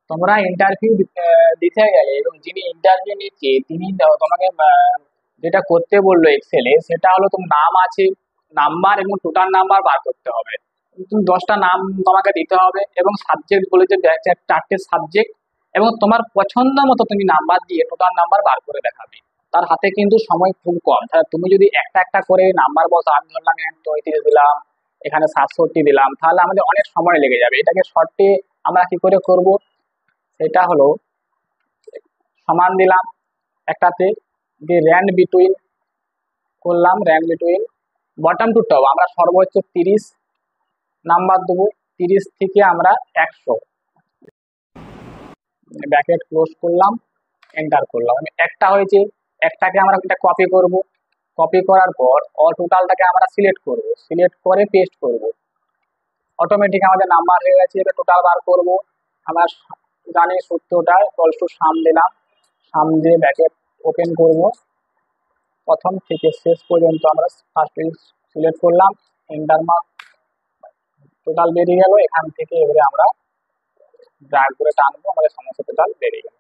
তোমরা ইন্টারভিউ দিতে গেলে এবং যিনি ইন্টারভিউ নিচ্ছে তিনি তোমাকে যেটা করতে বললো এক্সেলে, সেটা হলো তোমার নাম আছে, নাম্বার এবং টোটাল নাম্বার বার করতে হবে। তুমি 10টা নাম তোমাকে দিতে হবে এবং সাবজেক্ট বলে যে 4টে সাবজেক্ট, এবং তোমার পছন্দ মতো তুমি নাম্বার দিয়ে টোটাল নাম্বার বার করে দেখাবে। তার হাতে কিন্তু সময় খুব কম, তাহলে তুমি যদি একটা একটা করে নাম্বার বসো, আমি ধরলাম এখানে 35 দিলাম, এখানে 67 দিলাম, তাহলে আমাদের অনেক সময় লেগে যাবে। এটাকে শর্টে আমরা কি করে করব, সেটা হলো সমান দিলাম একটাতে, দিয়ে র্যান্ড বিটুইন করলাম, RAND between bottom to top আমরা সর্বোচ্চ 30 নাম্বার দেবো, 30 থেকে আমরা 100, ব্র্যাকেট ক্লোজ করলাম, এন্টার করলাম। একটা হয়েছে, একটাকে আমরা এটা কপি করব, কপি করার পর টোটালটাকে আমরা সিলেক্ট করব, সিলেক্ট করে পেস্ট করব, অটোমেটিক আমাদের নাম্বার হয়ে গেছে। এটা টোটাল বার করব, আমরা জানি সূত্রটা ইকুয়ালস টু সাম দিলাম, সাম দিয়ে ব্র্যাকেট ওপেন করব, প্রথম থেকে শেষ পর্যন্ত আমরা ফার্স্ট সিলেক্ট করলাম, এন্টার মার্ক, টোটাল বেরিয়ে গেল। এখান থেকে এবারে আমরা ড্র্যাগ করে টানবো, আমাদের সমস্ত টোটাল বেরিয়ে গেল।